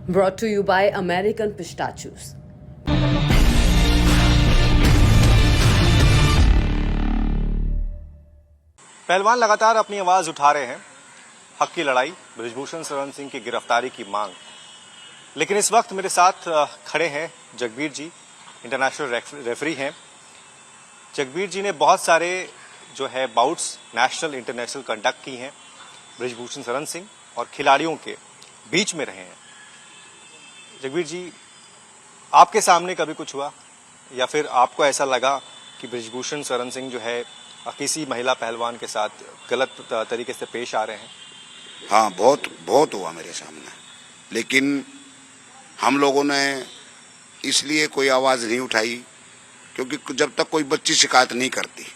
Brought to you by American Pistachios. पहलवान लगातार अपनी आवाज उठा रहे हैं। हक की लड़ाई, बृजभूषण शरण सिंह की गिरफ्तारी की मांग। लेकिन इस वक्त मेरे साथ खड़े हैं जगबीर जी, इंटरनेशनल रेफरी हैं। जगबीर जी ने बहुत सारे जो है बाउट्स नेशनल इंटरनेशनल कंडक्ट की हैं बृजभूषण शरण सिंह और खिलाड़ियों के बीच में रहे हैं। जगबीर जी, आपके सामने कभी कुछ हुआ या फिर आपको ऐसा लगा कि बृजभूषण शरण सिंह जो है किसी महिला पहलवान के साथ गलत तरीके से पेश आ रहे हैं? हाँ, बहुत हुआ मेरे सामने, लेकिन हम लोगों ने इसलिए कोई आवाज नहीं उठाई क्योंकि जब तक कोई बच्ची शिकायत नहीं करती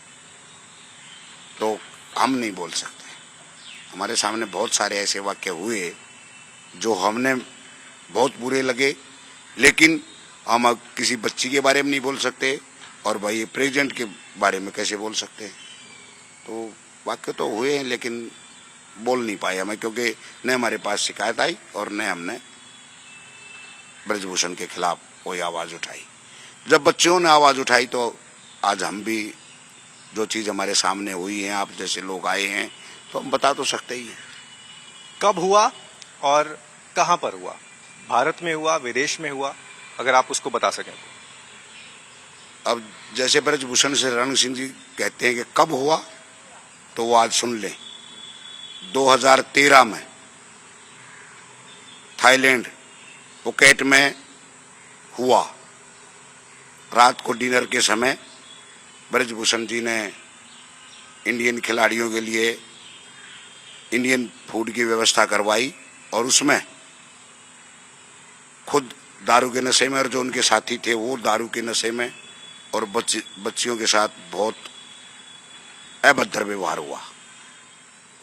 तो हम नहीं बोल सकते। हमारे सामने बहुत सारे ऐसे वाक्य हुए जो हमने बहुत बुरे लगे, लेकिन हम अब किसी बच्ची के बारे में नहीं बोल सकते और भाई प्रेसिडेंट के बारे में कैसे बोल सकते हैं। तो वाक्य तो हुए हैं लेकिन बोल नहीं पाए हमें, क्योंकि न हमारे पास शिकायत आई और न हमने बृजभूषण के खिलाफ कोई आवाज उठाई। जब बच्चियों ने आवाज उठाई तो आज हम भी जो चीज हमारे सामने हुई है, आप जैसे लोग आए हैं तो हम बता तो सकते ही हैं। कब हुआ और कहां पर हुआ? भारत में हुआ, विदेश में हुआ? अगर आप उसको बता सकें। अब जैसे बृजभूषण से रण सिंह जी कहते हैं कि कब हुआ, तो वो आज सुन लें। 2013 में थाईलैंड पुकेट में हुआ। रात को डिनर के समय बृजभूषण जी ने इंडियन खिलाड़ियों के लिए इंडियन फूड की व्यवस्था करवाई और उसमें खुद दारू के नशे में और जो उनके साथी थे वो दारू के नशे में और बच्चियों के साथ बहुत अभद्र व्यवहार हुआ।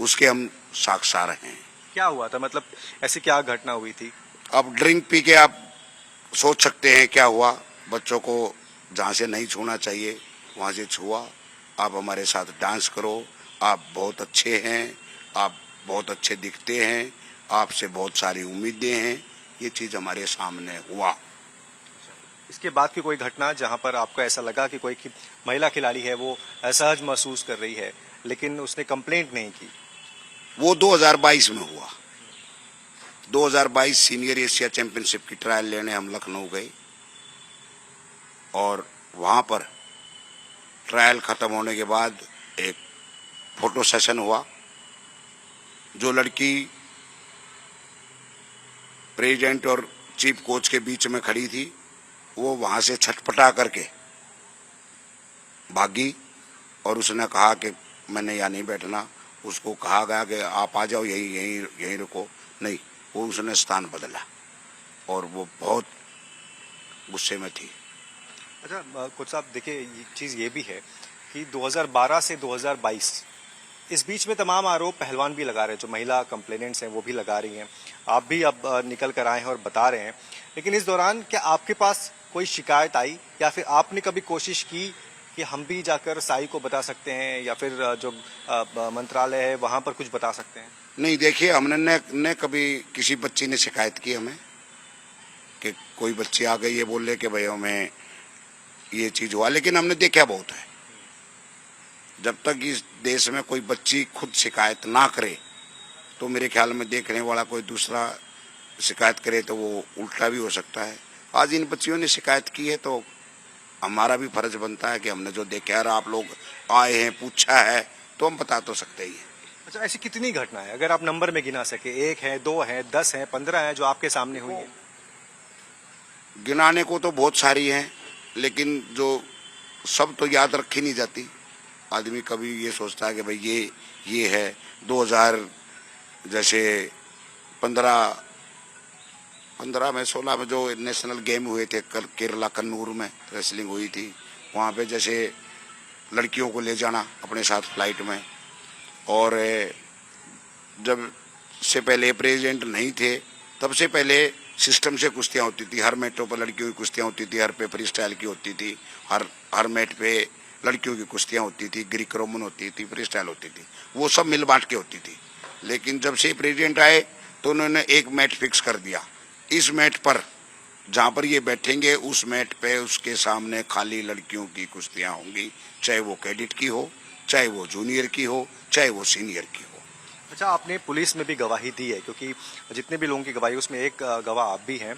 उसके हम साक्षार हैं। क्या हुआ था, मतलब ऐसी क्या घटना हुई थी? अब ड्रिंक पी के आप सोच सकते हैं क्या हुआ। बच्चों को जहाँ से नहीं छूना चाहिए वहाँ से छुआ। आप हमारे साथ डांस करो, आप बहुत अच्छे हैं, आप बहुत अच्छे दिखते हैं, आपसे बहुत सारी उम्मीदें हैं। ये चीज हमारे सामने हुआ। इसके बाद की कोई घटना जहां पर आपको ऐसा लगा कि कोई महिला खिलाड़ी है वो असहज महसूस कर रही है लेकिन उसने कंप्लेंट नहीं की? वो 2022 में हुआ। 2022 सीनियर एशिया चैंपियनशिप की ट्रायल लेने हम लखनऊ गए और वहां पर ट्रायल खत्म होने के बाद एक फोटो सेशन हुआ। जो लड़की प्रेसिडेंट और चीफ कोच के बीच में खड़ी थी वो वहां से छटपटा करके भागी और उसने कहा कि मैंने यहाँ नहीं बैठना। उसको कहा गया कि आप आ जाओ, यहीं रुको। नहीं, वो उसने स्थान बदला और वो बहुत गुस्से में थी। अच्छा कोच साहब, देखिए चीज ये भी है कि 2012 से 2022 इस बीच में तमाम आरोप पहलवान भी लगा रहे हैं, जो महिला कंप्लेनेंट्स हैं वो भी लगा रही हैं, आप भी अब निकल कर आए हैं और बता रहे हैं। लेकिन इस दौरान क्या आपके पास कोई शिकायत आई या फिर आपने कभी कोशिश की कि हम भी जाकर साई को बता सकते हैं या फिर जो मंत्रालय है वहां पर कुछ बता सकते हैं? नहीं, देखिए हमने न कभी किसी बच्ची ने शिकायत की हमें कि कोई बच्ची आ गई ये बोल ले कि भाई हमें ये चीज हुआ, लेकिन हमने देखा बहुत है। जब तक इस देश में कोई बच्ची खुद शिकायत ना करे तो मेरे ख्याल में देखने वाला कोई दूसरा शिकायत करे तो वो उल्टा भी हो सकता है। आज इन बच्चियों ने शिकायत की है तो हमारा भी फर्ज बनता है कि हमने जो देखा है, आप लोग आए हैं, पूछा है, तो हम बता तो सकते ही हैं। अच्छा, ऐसी कितनी घटना है अगर आप नंबर में गिना सके? 1 है, 2 है, 10 है, 15 है जो आपके सामने हुई है? गिनाने को तो बहुत सारी हैं, लेकिन जो सब तो याद रखी नहीं जाती। आदमी कभी ये सोचता है कि भाई ये है 2000 जैसे 15 में 16 में जो नेशनल गेम हुए थे केरला कन्नूर में रेसलिंग हुई थी, वहाँ पे जैसे लड़कियों को ले जाना अपने साथ फ्लाइट में, और जब से पहले प्रेसिडेंट नहीं थे तब से पहले सिस्टम से कुश्तियाँ होती थी। हर मैटों पर लड़कियों की कुश्तियाँ होती थी, हर पे फ्री स्टाइल की होती थी, हर मैट पे लड़कियों की कुश्तियाँ होती थी, ग्रीक रोमन होती थी, फ्री स्टाइल होती थी, वो सब मिल बांट के होती थी। लेकिन जब से प्रेसिडेंट आए तो उन्होंने एक मैच फिक्स कर दिया इस मैट पर जहाँ पर ये बैठेंगे उस मैट पे उसके सामने खाली लड़कियों की कुश्तियाँ होंगी, चाहे वो कैडेट की हो, चाहे वो जूनियर की हो, चाहे वो सीनियर की हो। अच्छा, आपने पुलिस में भी गवाही दी है, क्योंकि जितने भी लोगों की गवाही उसमें एक गवाह आप भी हैं।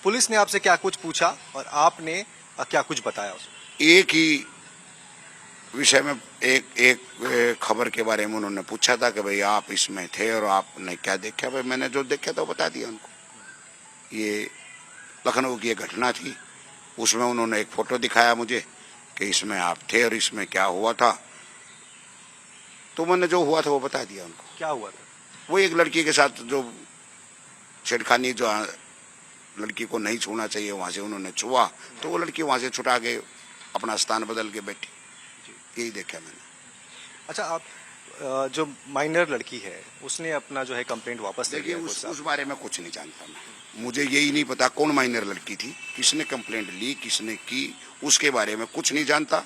पुलिस ने आपसे क्या कुछ पूछा और आपने क्या कुछ बताया उसे? एक ही विषय में एक खबर के बारे में उन्होंने पूछा था कि भाई आप इसमें थे और आपने क्या देखा। भाई मैंने जो देखा था वो बता दिया उनको। ये लखनऊ की एक घटना थी, उसमें उन्होंने एक फोटो दिखाया मुझे कि इसमें आप थे और इसमें क्या हुआ था, तो मैंने जो हुआ था वो बता दिया उनको। क्या हुआ था? वो एक लड़की के साथ जो छेड़खानी, जो लड़की को नहीं छूना चाहिए वहां से उन्होंने छुआ, तो वो लड़की वहां से छुटा के अपना स्थान बदल के बैठी। यही देखा मैंने। अच्छा, आप जो माइनर लड़की है उसने अपना जो है कंप्लेंट वापस ले देखिए, लिया? उस बारे में कुछ नहीं जानता मैं। मुझे यही नहीं पता कौन माइनर लड़की थी, किसने कंप्लेंट ली, किसने की, उसके बारे में कुछ नहीं जानता।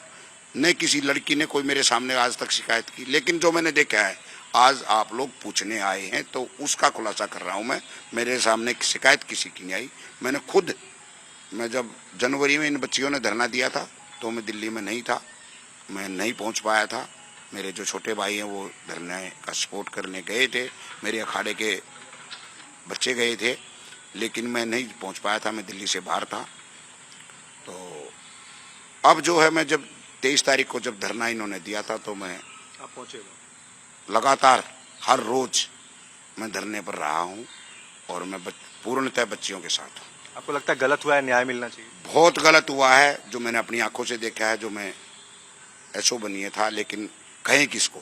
न किसी लड़की ने कोई मेरे सामने आज तक शिकायत की। लेकिन जो मैंने देखा है, आज आप लोग पूछने आए हैं तो उसका खुलासा कर रहा हूं मैं। मेरे सामने शिकायत किसी की नहीं आई। मैंने खुद, मैं जब जनवरी में इन बच्चियों ने धरना दिया था तो मैं दिल्ली में नहीं था, मैं नहीं पहुंच पाया था। मेरे जो छोटे भाई हैं वो धरने का सपोर्ट करने गए थे, मेरे अखाड़े के बच्चे गए थे, लेकिन मैं नहीं पहुंच पाया था, मैं दिल्ली से बाहर था। तो अब जो है, मैं जब 23 तारीख को जब धरना इन्होंने दिया था तो मैं आप पहुंचे? लगातार हर रोज मैं धरने पर रहा हूं और मैं पूर्णतः बच्चियों के साथ हूं। आपको लगता है गलत हुआ है, न्याय मिलना चाहिए? बहुत गलत हुआ है जो मैंने अपनी आंखों से देखा है, जो मैं एसओ बनिए था। लेकिन कहें किसको,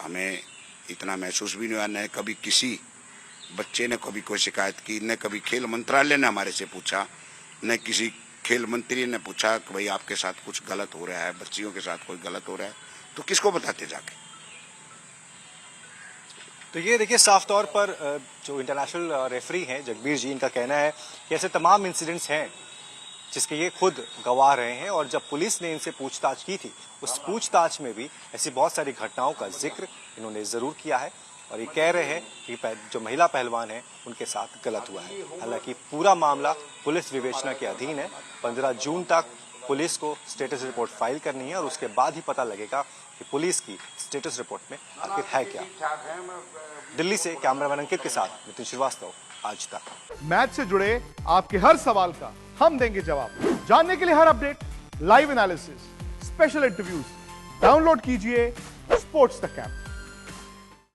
हमें इतना महसूस भी नहीं हुआ। न कभी किसी बच्चे ने कभी कोई शिकायत की, न कभी खेल मंत्रालय ने हमारे से पूछा, न किसी खेल मंत्री ने पूछा कि भाई आपके साथ कुछ गलत हो रहा है, बच्चियों के साथ कोई गलत हो रहा है, तो किसको बताते जाके। तो ये देखिए, साफ तौर पर जो इंटरनेशनल रेफरी हैं जगबीर जी, इनका कहना है कि ऐसे तमाम इंसिडेंट्स हैं जिसके ये खुद गवाह रहे हैं। और जब पुलिस ने इनसे पूछताछ की थी, उस पूछताछ में भी ऐसी बहुत सारी घटनाओं का जिक्र इन्होंने जरूर किया है और ये कह रहे हैं कि जो महिला पहलवान है उनके साथ गलत हुआ है। हालांकि पूरा मामला पुलिस विवेचना के अधीन है। 15 जून तक पुलिस को स्टेटस रिपोर्ट फाइल करनी है और उसके बाद ही पता लगेगा कि पुलिस की स्टेटस रिपोर्ट में आखिर है क्या। दिल्ली से कैमरामैन अंकित के साथ नितिन श्रीवास्तव, आज तक। मैच से जुड़े आपके हर सवाल का हम देंगे जवाब। जानने के लिए हर update, live analysis, special interviews download कीजिए स्पोर्ट्स तक ऐप।